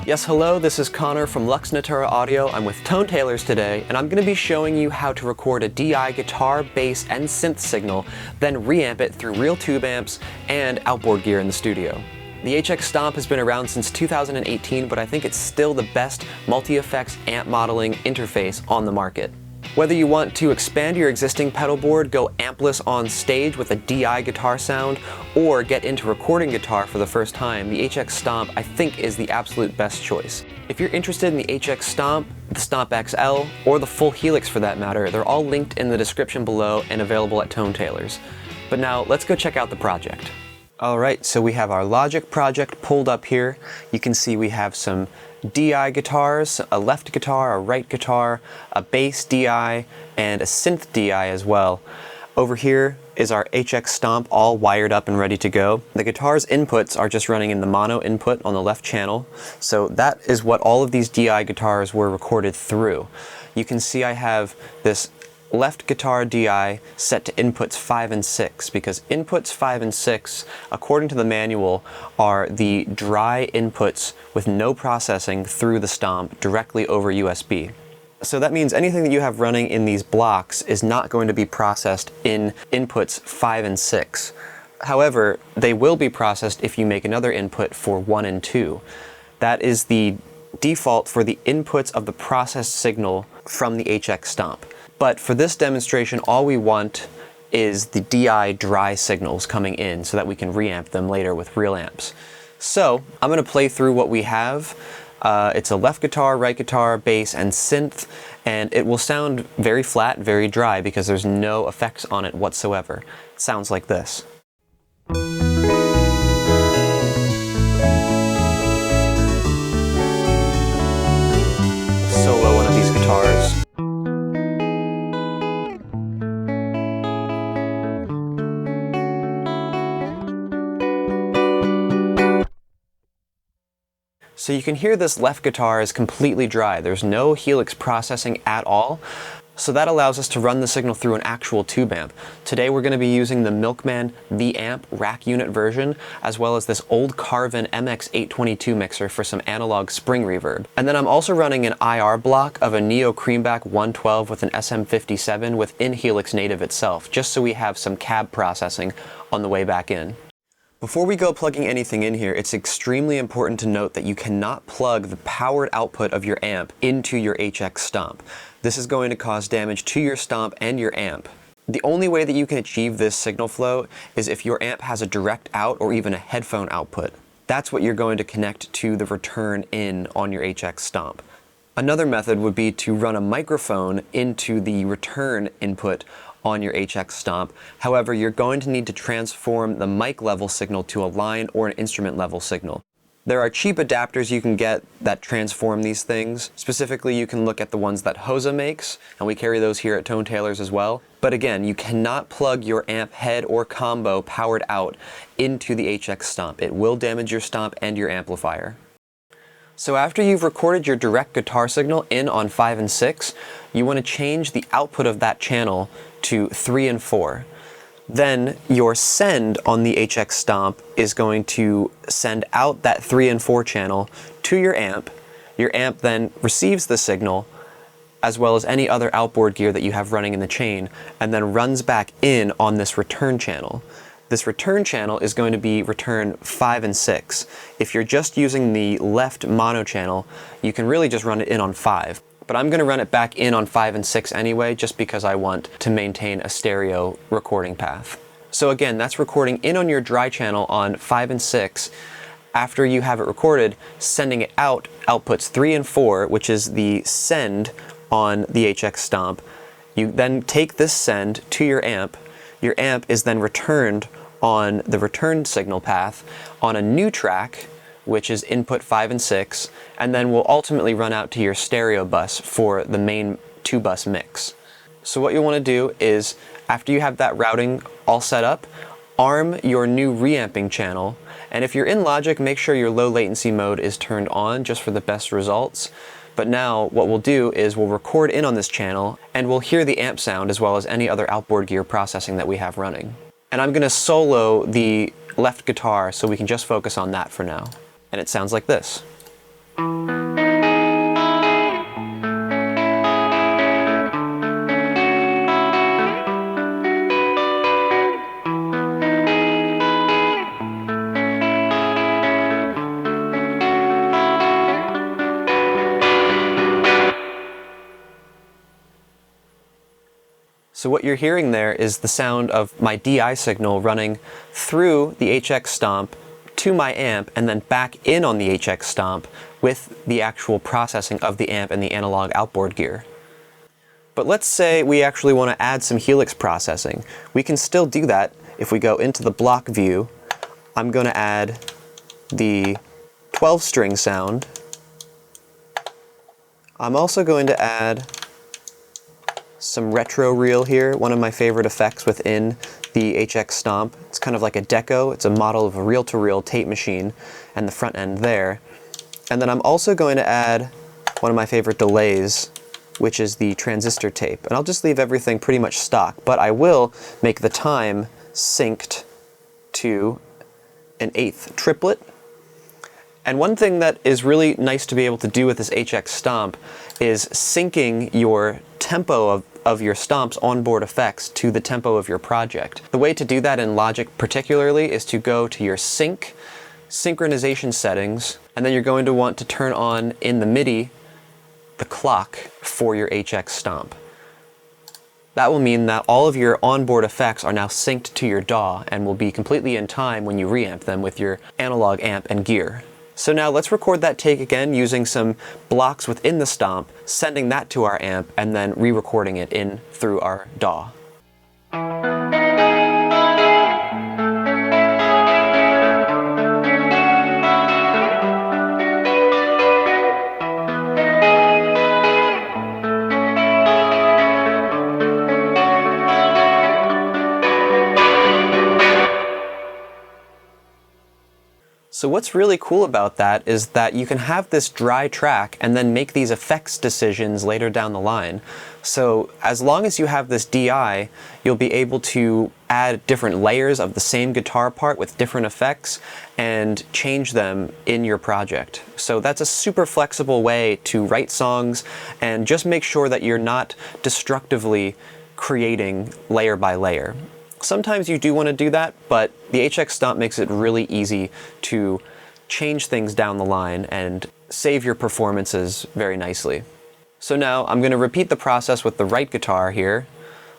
Yes, hello, this is Connor from Lux Natura Audio. I'm with Tailors today, and I'm going to be showing you how to record a DI guitar, bass, and synth signal, then reamp it through real tube amps and outboard gear in the studio. The HX Stomp has been around since 2018, but I think it's still the best multi-effects amp modeling interface on the market. Whether you want to expand your existing pedal board, go ampless on stage with a DI guitar sound, or get into recording guitar for the first time, the HX Stomp I think is the absolute best choice. If you're interested in the HX Stomp, the Stomp XL, or the full Helix for that matter, they're all linked in the description below and available at Tailors. But now let's go check out the project. Alright, so we have our Logic project pulled up here. You can see we have some DI guitars, a left guitar, a right guitar, a bass DI, and a synth DI as well. Over here is our HX Stomp all wired up and ready to go. The guitar's inputs are just running in the mono input on the left channel, so that is what all of these DI guitars were recorded through. You can see I have this left guitar DI set to inputs 5 and 6 because inputs 5 and 6, according to the manual, are the dry inputs with no processing through the Stomp directly over USB. So that means anything that you have running in these blocks is not going to be processed in inputs 5 and 6. However, they will be processed if you make another input for 1 and 2. That is the default for the inputs of the processed signal from the HX Stomp. But for this demonstration, all we want is the DI dry signals coming in so that we can reamp them later with real amps. So I'm going to play through what we have. It's a left guitar, right guitar, bass, and synth, and it will sound very flat, very dry because there's no effects on it whatsoever. It sounds like this. Solo one of these guitars. So you can hear this left guitar is completely dry. There's no Helix processing at all. So that allows us to run the signal through an actual tube amp. Today we're going to be using the Milkman V-Amp rack unit version, as well as this old Carvin MX822 mixer for some analog spring reverb. And then I'm also running an IR block of a Neo Creamback 112 with an SM57 within Helix native itself, just so we have some cab processing on the way back in. Before we go plugging anything in here, it's extremely important to note that you cannot plug the powered output of your amp into your HX Stomp. This is going to cause damage to your Stomp and your amp. The only way that you can achieve this signal flow is if your amp has a direct out or even a headphone output. That's what you're going to connect to the return in on your HX Stomp. Another method would be to run a microphone into the return input on your HX Stomp. However, you're going to need to transform the mic level signal to a line or an instrument level signal. There are cheap adapters you can get that transform these things. Specifically, you can look at the ones that Hosa makes, and we carry those here at Tailors as well. But again, you cannot plug your amp head or combo powered out into the HX Stomp. It will damage your Stomp and your amplifier. So after you've recorded your direct guitar signal in on 5 and 6, you want to change the output of that channel to 3 and 4. Then your send on the HX Stomp is going to send out that 3 and 4 channel to your amp. Your amp then receives the signal, as well as any other outboard gear that you have running in the chain, and then runs back in on this return channel. This return channel is going to be return 5 and 6. If you're just using the left mono channel, you can really just run it in on 5. But I'm going to run it back in on 5 and 6 anyway, just because I want to maintain a stereo recording path. So again, that's recording in on your dry channel on 5 and 6. After you have it recorded, sending it out outputs 3 and 4, which is the send on the HX Stomp. You then take this send to your amp. Your amp is then returned on the return signal path on a new track, which is input 5 and 6, and then will ultimately run out to your stereo bus for the main 2-bus mix. So what you want to do is, after you have that routing all set up, arm your new reamping channel, and if you're in Logic, make sure your low latency mode is turned on just for the best results. But now what we'll do is we'll record in on this channel, and we'll hear the amp sound as well as any other outboard gear processing that we have running. And I'm going to solo the left guitar so we can just focus on that for now. And it sounds like this. So what you're hearing there is the sound of my DI signal running through the HX Stomp to my amp and then back in on the HX Stomp with the actual processing of the amp and the analog outboard gear. But let's say we actually want to add some Helix processing. We can still do that if we go into the block view. I'm going to add the 12-string sound. I'm also going to add some retro reel here, one of my favorite effects within the HX Stomp. It's kind of like a deco. It's a model of a reel-to-reel tape machine and the front end there. And then I'm also going to add one of my favorite delays, which is the transistor tape. And I'll just leave everything pretty much stock, but I will make the time synced to an 1/8 triplet. And one thing that is really nice to be able to do with this HX Stomp is syncing your tempo of your Stomp's onboard effects to the tempo of your project. The way to do that in Logic particularly is to go to your synchronization settings, and then you're going to want to turn on in the MIDI the clock for your HX Stomp. That will mean that all of your onboard effects are now synced to your DAW and will be completely in time when you reamp them with your analog amp and gear. So now let's record that take again using some blocks within the Stomp, sending that to our amp, and then re-recording it in through our DAW. So what's really cool about that is that you can have this dry track and then make these effects decisions later down the line. So as long as you have this DI, you'll be able to add different layers of the same guitar part with different effects and change them in your project. So that's a super flexible way to write songs and just make sure that you're not destructively creating layer by layer. Sometimes you do want to do that, but the HX Stomp makes it really easy to change things down the line and save your performances very nicely. So now I'm going to repeat the process with the right guitar here.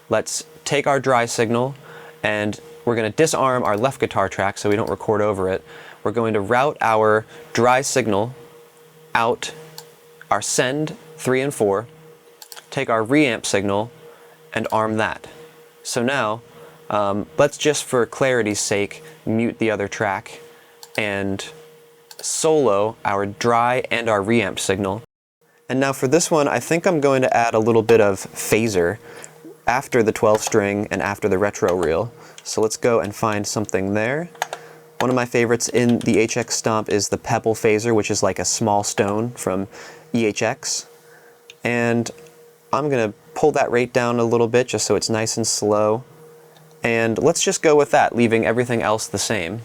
Let's take our dry signal and we're going to disarm our left guitar track so we don't record over it. We're going to route our dry signal out our send 3 and 4, take our reamp signal and arm that. So now let's just for clarity's sake mute the other track and solo our dry and our reamp signal. And now for this one, I think I'm going to add a little bit of phaser after the 12-string and after the retro reel. So let's go and find something there. One of my favorites in the HX Stomp is the Pebble phaser, which is like a small stone from EHX. And I'm going to pull that rate down a little bit just so it's nice and slow. And let's just go with that, leaving everything else the same.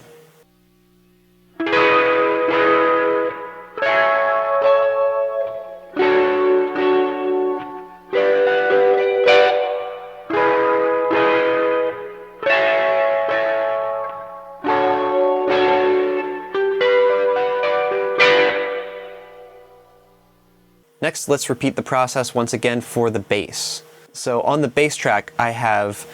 Next, let's repeat the process once again for the bass. So on the bass track, I have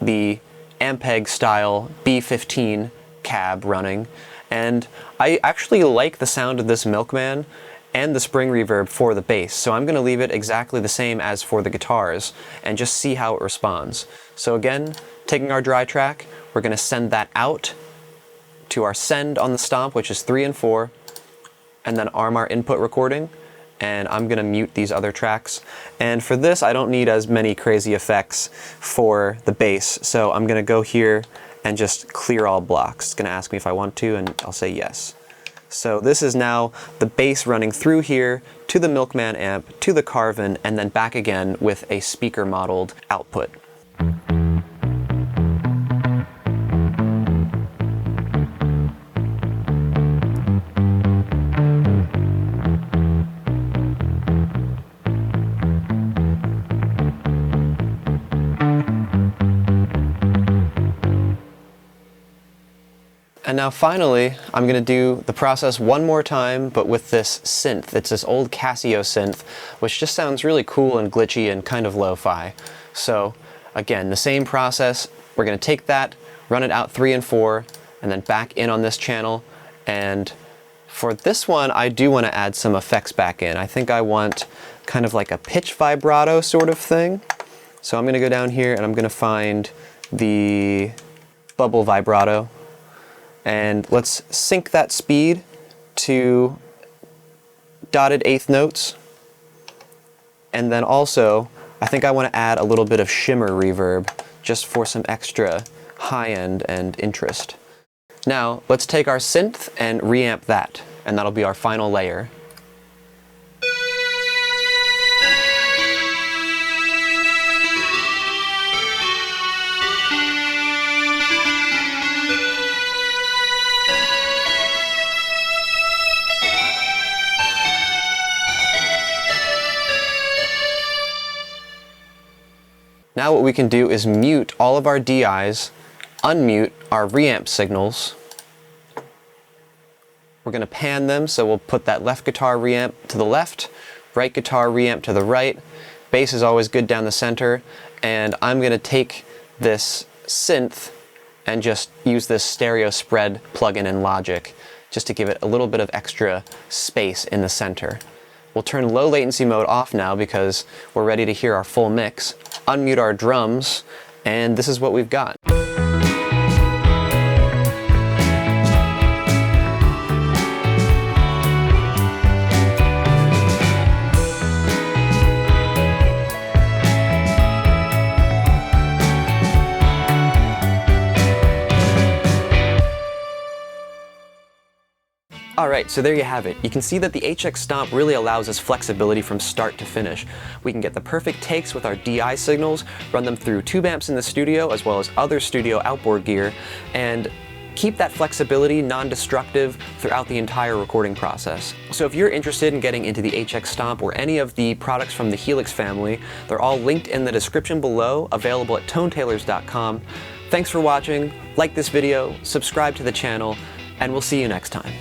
the Ampeg style B15 cab running, and I actually like the sound of this Milkman and the spring reverb for the bass, so I'm going to leave it exactly the same as for the guitars and just see how it responds. So again, taking our dry track, we're going to send that out to our send on the Stomp, which is 3 and 4, and then arm our input recording. And I'm going to mute these other tracks. And for this, I don't need as many crazy effects for the bass, so I'm going to go here and just clear all blocks. It's going to ask me if I want to, and I'll say yes. So this is now the bass running through here to the Milkman amp, to the Carvin, and then back again with a speaker modeled output. And now finally, I'm going to do the process one more time, but with this synth. It's this old Casio synth, which just sounds really cool and glitchy and kind of lo-fi. So again, the same process. We're going to take that, run it out 3 and 4, and then back in on this channel. And for this one, I do want to add some effects back in. I think I want kind of like a pitch vibrato sort of thing. So I'm going to go down here and I'm going to find the bubble vibrato. And let's sync that speed to dotted eighth notes. And then also, I think I want to add a little bit of shimmer reverb just for some extra high end and interest. Now, let's take our synth and reamp that, and that'll be our final layer. Now what we can do is mute all of our DIs, unmute our reamp signals. We're going to pan them, so we'll put that left guitar reamp to the left, right guitar reamp to the right. Bass is always good down the center, and I'm going to take this synth and just use this stereo spread plugin in Logic just to give it a little bit of extra space in the center. We'll turn low latency mode off now because we're ready to hear our full mix, unmute our drums, and this is what we've got. Alright, so there you have it. You can see that the HX Stomp really allows us flexibility from start to finish. We can get the perfect takes with our DI signals, run them through tube amps in the studio as well as other studio outboard gear, and keep that flexibility non-destructive throughout the entire recording process. So if you're interested in getting into the HX Stomp or any of the products from the Helix family, they're all linked in the description below, available at tonetailors.com. Thanks for watching, like this video, subscribe to the channel, and we'll see you next time.